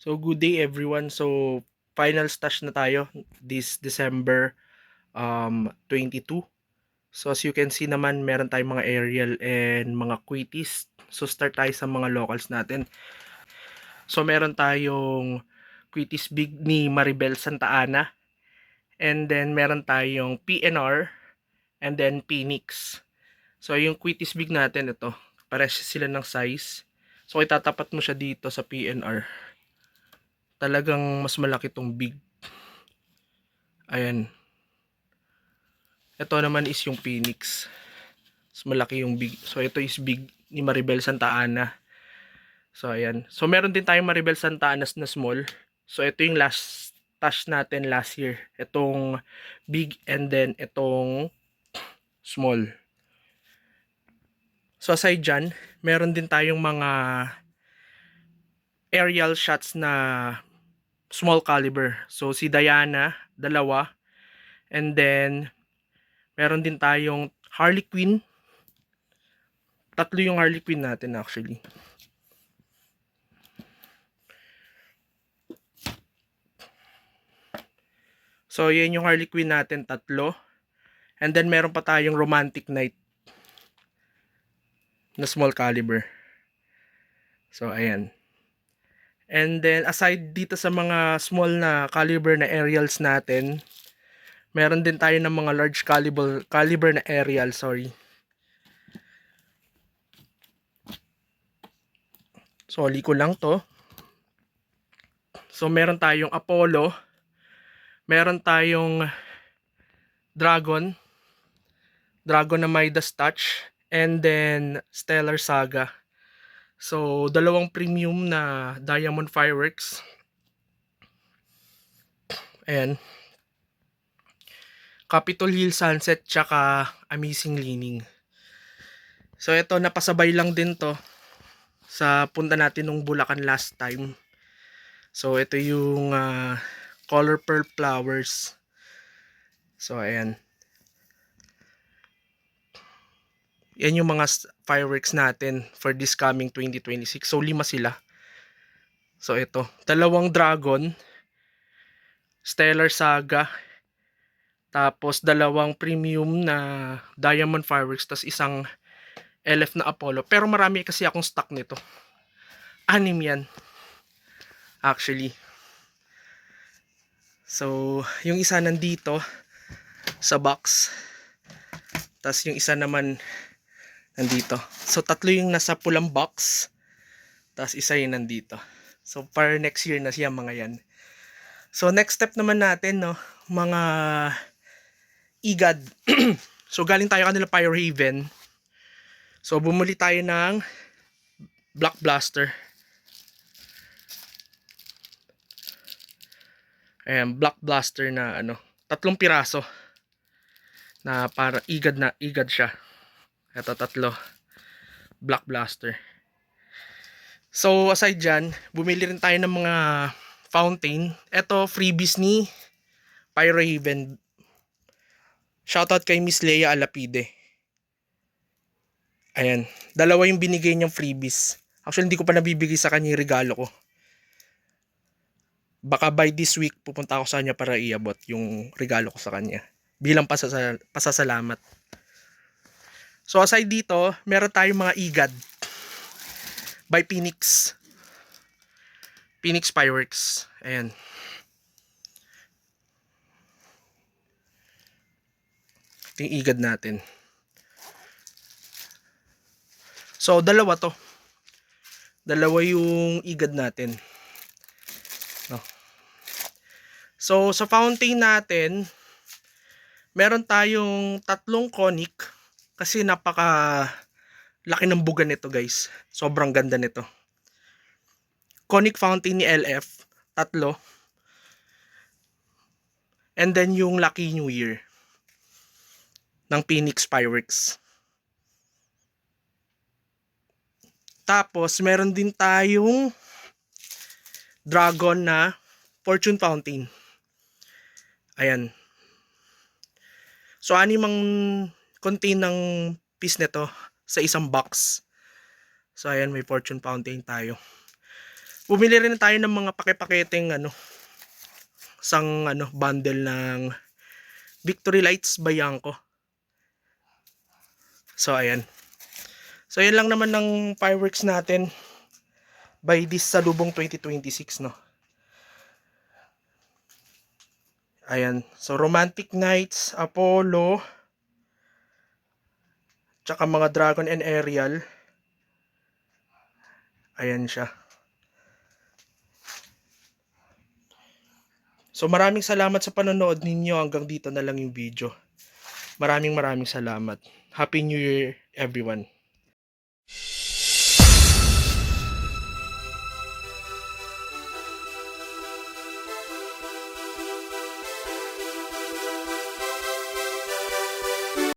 So good day everyone. So final stash na tayo this December 22. So as you can see naman meron tayong mga aerial and mga quickies. So start tayo sa mga locals natin. So meron tayong quickies big ni Maribel Santa Ana, and then meron tayong PNR and then Phoenix. So yung quickies big natin ito, pares sila ng size. So itatapat mo siya dito sa PNR. Talagang mas malaki tong big. Ayan. Ito naman is yung Phoenix. Mas malaki yung big. So ito is big ni Maribel Santa Ana. So ayan. So meron din tayong Maribel Santa Ana na small. So ito yung last touch natin last year. Itong big and then itong small. So aside dyan, meron din tayong mga aerial shots na small caliber. So si Diana, dalawa. And then meron din tayong Harley Quinn. Tatlo yung Harley Quinn natin actually. So, yan yung Harley Quinn natin, tatlo. And then, meron pa tayong Romantic Knight na small caliber. So, ayan. And then, aside dito sa mga small na caliber na aerials natin, meron din tayo ng mga large caliber na aerial, sorry. So, ko lang to. So, meron tayong Apollo. Meron tayong Dragon na Midas Touch. And then, Stellar Saga. So, dalawang premium na Diamond Fireworks. Ayan. Capitol Hill Sunset tsaka Amazing Leaning. So, ito, napasabay lang din to sa punta natin nung Bulacan last time. So, ito yung Color Pearl Flowers. So, ayan. Yan yung mga fireworks natin for this coming 2026. So, 5 sila. So, ito. Dalawang Dragon, Stellar Saga, tapos dalawang premium na Diamond Fireworks, tapos isang LF na Apollo. Pero marami kasi akong stock nito. 6 yan. Actually. So, yung isa nandito sa box. Tapos yung isa naman nandito. So, tatlo yung nasa pulang box. Tapos isa yung nandito. So, para next year na siya mga yan. So, next step naman natin, no, mga IGAD. So, galing tayo kanila Pyro Haven. So, bumuli tayo ng Black Blaster. Ayan, Black Blaster na ano, 3 piraso. Na para IGAD siya. Ito, 3. Black Blaster. So, aside dyan, bumili rin tayo ng mga fountain. Ito, freebies ni Pyro Haven. Shoutout kay Miss Leia Alapide. Ayan. Dalawa yung binigay niyang freebies. Actually, hindi ko pa nabibigay sa kanya yung regalo ko. Baka by this week, pupunta ako sa kanya para iabot yung regalo ko sa kanya. Bilang pasasalamat. So, aside dito, meron tayong mga IGAD by Phoenix. Phoenix Fireworks. Ayan. Ito yung IGAD natin. So, dalawa to. Dalawa yung IGAD natin. No. So, sa fountain natin, meron tayong 3 conic. Kasi napaka laki ng buga nito, guys. Sobrang ganda nito. Conic fountain ni LF, 3. And then yung Lucky New Year ng Phoenix Fireworks. Tapos, meron din tayong Dragon na Fortune Fountain. Ayan. So, 6 ang contain ng piece nito sa isang box. So, ayan, may Fortune Fountain tayo. Bumili rin tayo ng mga pake-paketeng bundle ng Victory Lights by Yanko. So ayan. So yan lang naman ng fireworks natin by this Salubong 2026, no. Ayan. So Romantic Nights, Apollo, tsaka mga Dragon and Ariel. Ayan siya. So maraming salamat sa panonood ninyo. Hanggang dito na lang yung video. Maraming salamat. Happy New Year everyone.